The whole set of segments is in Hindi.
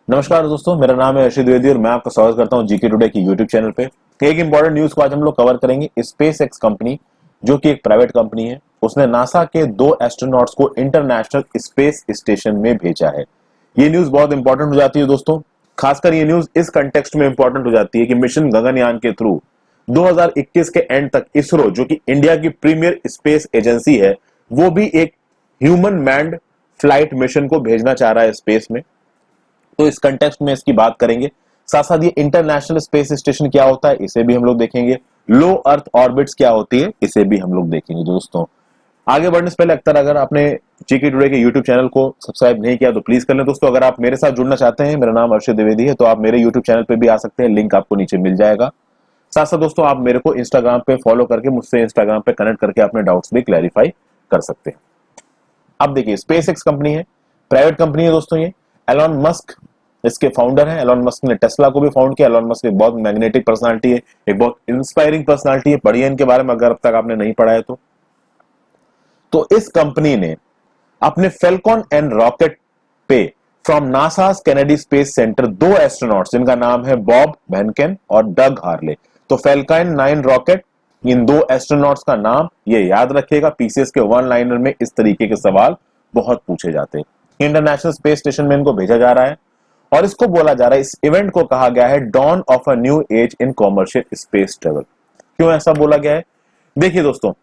नमस्कार दोस्तों, मेरा नाम है अर्षित द्विवेदी और मैं आपका स्वागत करता हूं जीके टुडे की यूट्यूब चैनल पे। एक इंपॉर्टेंट न्यूज को आज हम लोग कवर करेंगे। स्पेस एक्स कंपनी, जो कि एक प्राइवेट कंपनी है, उसने नासा के 2 एस्ट्रोनॉट्स को इंटरनेशनल स्पेस स्टेशन में भेजा है। ये न्यूज बहुत इंपॉर्टेंट हो जाती है दोस्तों। खासकर ये न्यूज इस कंटेक्स्ट में इंपॉर्टेंट हो जाती है कि मिशन गगनयान के थ्रू 2021 के एंड तक इसरो, जो कि इंडिया की प्रीमियर स्पेस एजेंसी है, वो भी एक ह्यूमन मैन्ड फ्लाइट मिशन को भेजना चाह रहा है स्पेस में। तो इस कंटेक्स्ट में इसकी बात करेंगे। साथ साथ ये इंटरनेशनल स्पेस स्टेशन क्या होता है, इसे भी हम लोग देखेंगे। लो अर्थ ऑर्बिट्स क्या होती है, इसे भी हम लोग देखेंगे दोस्तों। आगे बढ़ने से पहले अगर आपने जीके टुडे के यूट्यूब चैनल को सब्सक्राइब नहीं किया तो प्लीज कर लें दोस्तों। अगर आप मेरे साथ जुड़ना चाहते हैं, मेरा नाम अर्षित द्विवेदी है, तो आप मेरे यूट्यूब चैनल पे भी आ सकते हैं, लिंक आपको नीचे मिल जाएगा। साथ साथ दोस्तों, आप मेरे को इंस्टाग्राम पे फॉलो करके मुझसे इंस्टाग्राम पे कनेक्ट करके अपने डाउट्स भी क्लैरिफाई कर सकते हैं। अब देखिए, स्पेस एक्स कंपनी है, प्राइवेट कंपनी है दोस्तों। ये एलॉन मस्क इसके फाउंडर हैं। एलॉन मस्क ने टेस्ला को भी फाउंड किया। एलॉन मस्क एक बहुत मैग्नेटिक पर्सनालिटी है, एक बहुत इंस्पायरिंग पर्सनालिटी है। पढ़िए इनके बारे में अगर अब तक आपने नहीं पढ़ा है तो इस कंपनी ने अपने फैल्कॉन एंड रॉकेट पे from NASA Kennedy space centre 2 astronauts, जिनका नाम है बॉब बेनकेन और डग हार्ले। तो फैल्कॉन 9 रॉकेट, इन 2 एस्ट्रोनॉट्स का नाम ये याद रखिएगा। पीसीएस के वन लाइनर में इस तरीके के सवाल बहुत पूछे जाते हैं। इंटरनेशनल स्पेस स्टेशन में इनको भेजा जा रहा है और इसको बोला जा रहा है, इस इवेंट को कहा गया है dawn of a new age in commercial space travel. क्यों ऐसा बोला गया है? देखिए दोस्तों,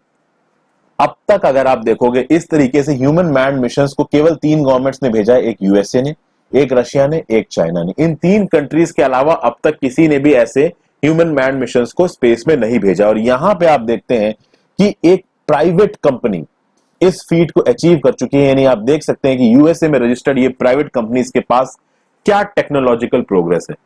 अब तक अगर आप देखोगे, इस तरीके से ह्यूमन मैन्ड मिशंस को केवल 3 गवर्नमेंट्स ने भेजा है। एक यूएसए ने, एक रशिया ने, एक चाइना ने। इन 3 कंट्रीज के अलावा अब तक किसी ने भी ऐसे ह्यूमन मैन्ड मिशंस को स्पेस में नहीं भेजा। और यहां पे आप देखते हैं कि एक प्राइवेट कंपनी इस फीट को अचीव कर चुकी है। यानी आप देख सकते हैं कि यूएसए में रजिस्टर्ड ये प्राइवेट कंपनीज के पास क्या टेक्नोलॉजिकल प्रोग्रेस है।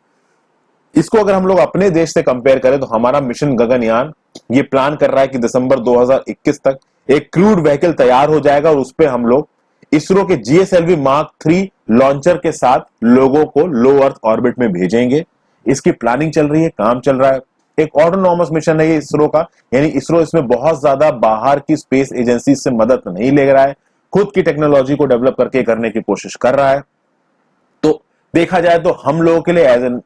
इसको अगर हम लोग अपने देश से कंपेयर करें तो हमारा मिशन गगनयान ये प्लान कर रहा है कि दिसंबर 2021 तक एक क्रूड व्हीकल तैयार हो जाएगा और उस पे हम लोग इसरो के जीएसएलवी मार्क 3 लॉन्चर के साथ लोगों को लो अर्थ ऑर्बिट में भेजेंगे। इसकी प्लानिंग चल रही है, काम चल रहा है। एक ऑटोनॉमस मिशन है ये इसरो का, यानी इसरो इसमें बहुत ज्यादा बाहर की स्पेस एजेंसी से मदद नहीं ले रहा है, खुद की टेक्नोलॉजी को डेवलप करके करने की कोशिश कर रहा है। तो देखा जाए तो हम लोगों के लिए as an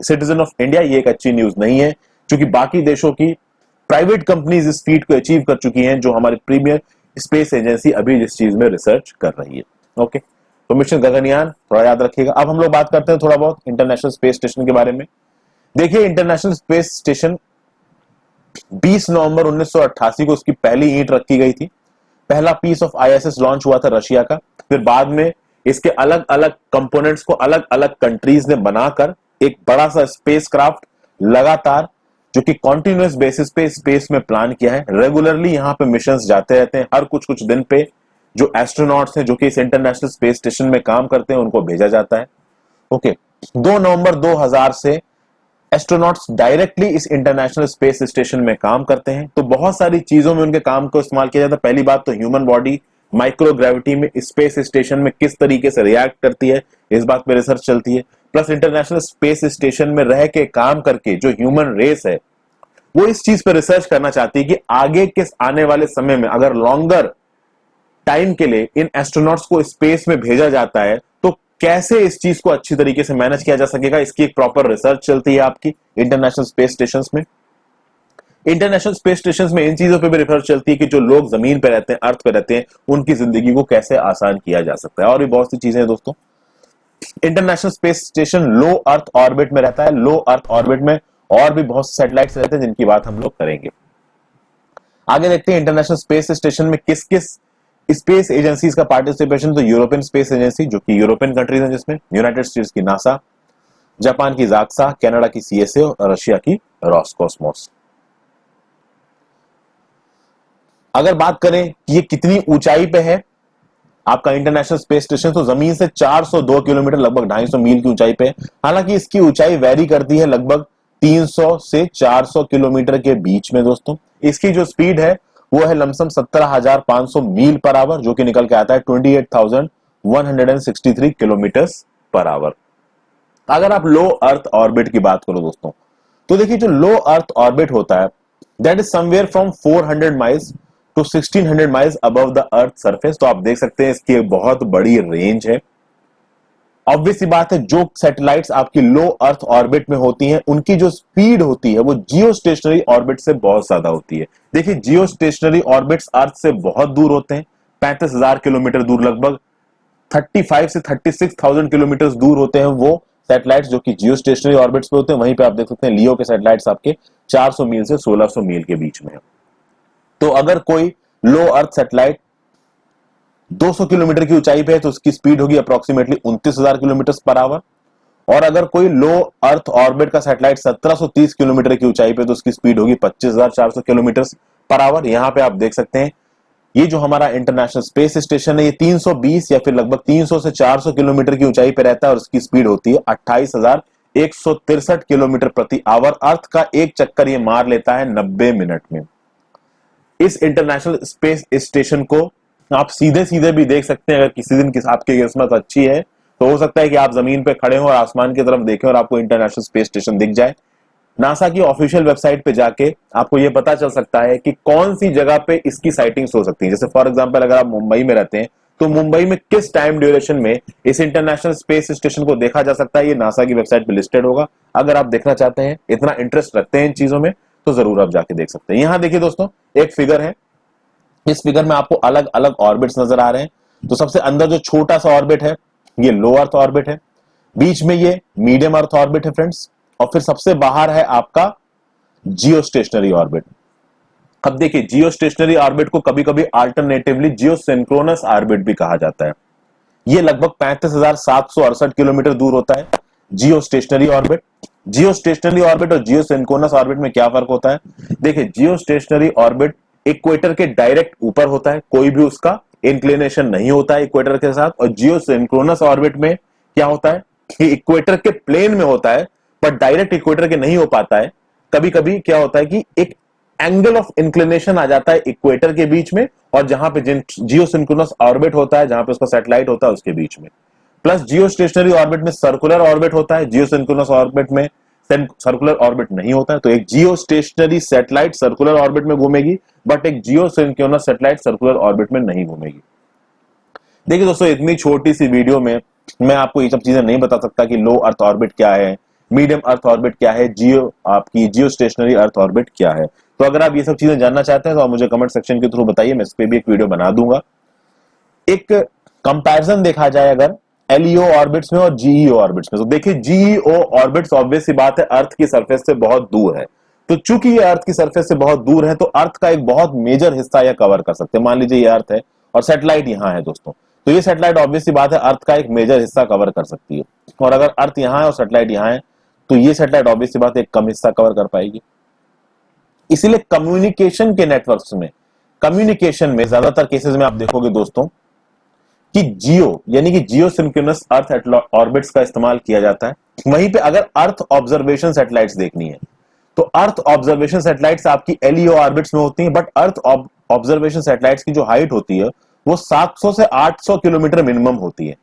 citizen of India ये एक अच्छी न्यूज नहीं है, क्योंकि बाकी देशों की प्राइवेट कंपनीज इस फीट को अचीव कर चुकी हैं, जो हमारी प्रीमियर स्पेस एजेंसी अभी जिस चीज में रिसर्च कर रही है। ओके, तो मिशन गगनयान थोड़ा याद रखिएगा। अब हम लोग बात करते हैं थोड़ा बहुत इंटरनेशनल स्पेस स्टेशन के बारे में। देखिए, इंटरनेशनल स्पेस स्टेशन 20 नवंबर 1988 को उसकी पहली ईंट रखी गई थी। पहला पीस ऑफ आईएसएस लॉन्च हुआ था रशिया का। फिर बाद में इसके अलग अलग कंपोनेंट्स को अलग अलग कंट्रीज ने बनाकर एक बड़ा सा स्पेसक्राफ्ट लगातार, जो कि कॉन्टिन्यूअस बेसिस पे स्पेस में प्लान किया है। रेगुलरली यहां पे मिशंस जाते रहते हैं। हर कुछ कुछ दिन पे जो एस्ट्रोनॉट्स हैं, जो कि इस इंटरनेशनल स्पेस स्टेशन में काम करते हैं, उनको भेजा जाता है। ओके, 2 नवंबर 2000 से एस्ट्रोनॉट्स डायरेक्टली इस इंटरनेशनल स्पेस स्टेशन में काम करते हैं। तो बहुत सारी चीजों में उनके काम को इस्तेमाल किया जाता है। पहली बात तो ह्यूमन बॉडी माइक्रोग्रेविटी में स्पेस स्टेशन में किस तरीके से रिएक्ट करती है, इस बात पे रिसर्च चलती है। प्लस इंटरनेशनल स्पेस स्टेशन में रह के काम करके जो ह्यूमन रेस है, वो इस चीज पर रिसर्च करना चाहती है कि आगे किस आने वाले समय में अगर लॉन्गर टाइम के लिए इन एस्ट्रोनॉट्स को स्पेस में भेजा जाता है तो कैसे इस चीज को अच्छी तरीके से मैनेज किया जा सकेगा। इसकी एक प्रॉपर रिसर्च चलती है आपकी इंटरनेशनल स्पेस स्टेशन में। इंटरनेशनल स्पेस स्टेशन में इन चीजों पे भी रिसर्च चलती है कि जो लोग जमीन पे रहते हैं, अर्थ पे रहते हैं, उनकी जिंदगी को कैसे आसान किया जा सकता है। और भी बहुत सी चीजें हैं दोस्तों। इंटरनेशनल स्पेस स्टेशन लो अर्थ ऑर्बिट में रहता है। लो अर्थ ऑर्बिट में और भी बहुत से सैटेलाइट्स रहते हैं, जिनकी बात हम लोग करेंगे। आगे देखते हैं इंटरनेशनल स्पेस स्टेशन में किस किस स्पेस एजेंसीज का पार्टिसिपेशन। तो यूरोपियन स्पेस एजेंसी, जो कि यूरोपियन कंट्रीज हैं, जिसमें यूनाइटेड स्टेट्स की नासा, जापान की जाक्सा, कनाडा की सीएसए और रशिया की रॉसकॉस्मोस। अगर बात करें कि ये कितनी ऊंचाई पे है आपका इंटरनेशनल स्पेस स्टेशन, तो जमीन से 402 किलोमीटर, लगभग 250 मील की ऊंचाई पे है। हालांकि इसकी ऊंचाई वेरी करती है लगभग 300 से 400 किलोमीटर के बीच में दोस्तों। इसकी जो स्पीड है वो है लमसम 17,500 मील पर आवर, जो कि निकल के आता है 28,163 किलोमीटर पर आवर। अगर आप लो अर्थ ऑर्बिट की बात करो दोस्तों, तो देखिए जो लो अर्थ ऑर्बिट होता है, that is somewhere from 400 miles to 1600 miles above the earth surface. तो आप देख सकते हैं इसकी एक बहुत बड़ी रेंज है। ऑब्वियस सी बात है, जो सैटेलाइट्स आपकी लो अर्थ ऑर्बिट में होती हैं उनकी जो स्पीड होती है वो जियो स्टेशनरी ऑर्बिट से बहुत ज्यादा होती है। देखिए जियो स्टेशनरी ऑर्बिट्स अर्थ से बहुत दूर होते हैं, 35,000 किलोमीटर दूर, लगभग 35 से 36,000 किलोमीटर दूर होते हैं वो सैटेलाइट्स जो कि जियो स्टेशनरी ऑर्बिट्स पे होते हैं। वहीं पे आप देख सकते हैं लियो के सैटेलाइट्स आपके 400 मील से 1600 मील के बीच में है। तो अगर कोई लो अर्थ सैटेलाइट 200 किलोमीटर की ऊंचाई पे है तो उसकी स्पीड होगी अप्रोक्सीमेटली 29,000 किलोमीटर पर आवर। और अगर कोई लो अर्थ ऑर्बिट का सैटेलाइट 1730 किलोमीटर की ऊंचाई पे तो उसकी स्पीड होगी 25,400 किलोमीटर पर आवर। यहां पे आप देख सकते हैं ये जो हमारा इंटरनेशनल स्पेस स्टेशन है ये 320 या फिर लगभग 300 से 400 किलोमीटर की ऊंचाई पे रहता है और उसकी स्पीड होती है 28,163 किलोमीटर प्रति आवर। अर्थ का एक चक्कर ये मार लेता है 90 मिनट में। इस इंटरनेशनल स्पेस स्टेशन को आप सीधे सीधे भी देख सकते हैं। अगर किसी दिन आपकी किस्मत अच्छी है तो हो सकता है कि आप जमीन पे खड़े हो और आसमान की तरफ देखें और आपको इंटरनेशनल स्पेस स्टेशन दिख जाए। नासा की ऑफिशियल वेबसाइट पे जाके आपको यह पता चल सकता है कि कौन सी जगह पे इसकी साइटिंग्स हो सकती है। जैसे फॉर एग्जांपल अगर आप मुंबई में रहते हैं तो मुंबई में किस टाइम ड्यूरेशन में इस इंटरनेशनल स्पेस स्टेशन को देखा जा सकता है, ये नासा की वेबसाइट पे लिस्टेड होगा। अगर आप देखना चाहते हैं, इतना इंटरेस्ट रखते हैं इन चीजों में, तो जरूर आप जाके देख सकते हैं। यहां देखिए दोस्तों एक फिगर है, इस फिगर में आपको अलग अलग ऑर्बिट्स नजर आ रहे हैं। तो सबसे अंदर जो छोटा सा ऑर्बिट है ये लो अर्थ ऑर्बिट है, बीच में ये मीडियम अर्थ ऑर्बिट है फ्रेंड्स, और फिर सबसे बाहर है आपका जियो स्टेशनरी ऑर्बिट। अब देखिए जियो स्टेशनरी ऑर्बिट को कभी कभी अल्टरनेटिवली जियो सिंक्रोनस ऑर्बिट भी कहा जाता है। ये लगभग 35,768 किलोमीटर दूर होता है जियो स्टेशनरी ऑर्बिट। जियो स्टेशनरी ऑर्बिट और जियो सिंक्रोनस ऑर्बिट में क्या फर्क होता है? देखिए जियो स्टेशनरी ऑर्बिट इक्वेटर के डायरेक्ट ऊपर होता है, कोई भी उसका इंक्लिनेशन नहीं होता है इक्वेटर के साथ। और जियो सिंक्रोनस ऑर्बिट में क्या होता है कि इक्वेटर के प्लेन में होता है पर डायरेक्ट इक्वेटर के नहीं हो पाता है। कभी कभी क्या होता है कि एक एंगल ऑफ इंक्लिनेशन आ जाता है इक्वेटर के बीच में और जहां पे जियो सिंक्रोनस ऑर्बिट होता है, जहां पे उसका सैटेलाइट होता है उसके बीच में। प्लस जियो स्टेशनरी ऑर्बिट में सर्कुलर ऑर्बिट होता है, जियो सिंक्रोनस ऑर्बिट में सर्कुलर ऑर्बिट नहीं होता है। तो एक जियो स्टेशनरी सैटेलाइट सर्कुलर ऑर्बिट में घूमेगी बट एक जियो सिंक्रोनस सैटेलाइट सर्कुलर ऑर्बिट में नहीं घूमेगी। देखिए दोस्तों इतनी छोटी सी वीडियो में मैं आपको ये सब चीजें नहीं बता सकता कि लो अर्थ ऑर्बिट क्या है, मीडियम अर्थ ऑर्बिट क्या है, जियो स्टेशनरी अर्थ ऑर्बिट क्या है। तो अगर आप ये सब चीजें जानना चाहते हैं तो आप मुझे कमेंट सेक्शन के थ्रू बताइए, मैं इस पे भी एक वीडियो बना दूंगा। एक कंपैरिजन देखा जाए अगर एलईओ ऑर्बिट्स में और जीईओ ऑर्बिट्स में, तो देखिए जीईओ ऑर्बिट्स ऑब्वियस सी बात है अर्थ की सरफेस से बहुत दूर है। तो चूंकि ये अर्थ की सरफेस से बहुत दूर है तो अर्थ का एक बहुत मेजर हिस्सा यह कवर कर सकते हैं। मान लीजिए ये अर्थ है और सैटेलाइट यहां है दोस्तों, तो ये सैटेलाइट ऑब्वियस सी बात है अर्थ का एक मेजर हिस्सा कवर कर सकती है। और अगर अर्थ यहां है और सैटेलाइट यहां है तो ये सैटेलाइट ऑब्वियस सी बात है एक कम हिस्सा कवर कर पाएगी। इसीलिए कम्युनिकेशन के नेटवर्क्स में, कम्युनिकेशन में ज्यादातर केसेस में आप देखोगे दोस्तों कि जियो यानी कि जियो सिंक्रोनस अर्थ ऑर्बिट्स का इस्तेमाल किया जाता है। वहीं पे अगर अर्थ ऑब्जर्वेशन सैटेलाइट्स देखनी है तो अर्थ ऑब्जर्वेशन सैटेलाइट्स आपकी एलईओ ऑर्बिट्स में होती हैं, बट अर्थ ऑब्जर्वेशन सैटेलाइट्स की जो हाइट होती है वो 700 से 800 किलोमीटर मिनिमम होती है।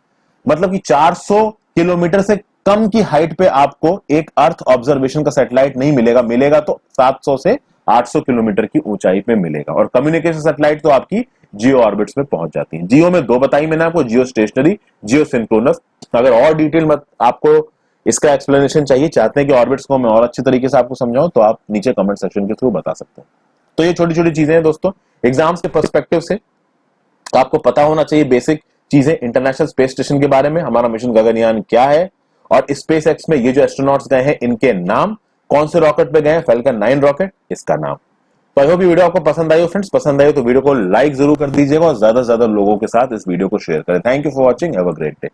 मतलब कि 400 किलोमीटर से कम की हाइट पे आपको एक अर्थ ऑब्जर्वेशन का सैटेलाइट नहीं मिलेगा, मिलेगा तो 700 से 800 किलोमीटर की ऊंचाई पे मिलेगा। और कम्युनिकेशन सैटेलाइट तो आपकी जियो ऑर्बिट्स में पहुंच जाती है। जियो में दो बताई मैंने आपको, जियो स्टेशनरी, जियो सिंक्रोनस। अगर और डिटेल मत आपको इसका एक्सप्लेनेशन चाहिए, चाहते हैं कि ऑर्बिट्स को मैं और अच्छी तरीके से आपको समझाऊं, तो आप नीचे कमेंट सेक्शन के थ्रू बता सकते हैं। तो ये छोटी छोटी चीजें हैं दोस्तों एग्जाम्स के पर्सपेक्टिव से, तो आपको पता होना चाहिए बेसिक चीजें इंटरनेशनल स्पेस स्टेशन के बारे में, हमारा मिशन गगनयान क्या है और स्पेस एक्स में ये जो एस्ट्रोनॉट्स गए हैं इनके नाम, कौन से रॉकेट पे गए, फैल्कन 9 रॉकेट, इसका नाम। तो आई होप ये वीडियो आपको पसंद आई हो फ्रेंड्स। पसंद आई हो तो वीडियो को लाइक जरूर कर दीजिएगा और ज्यादा से ज्यादा लोगों के साथ इस वीडियो को शेयर करें। Thank you for watching, have a great day.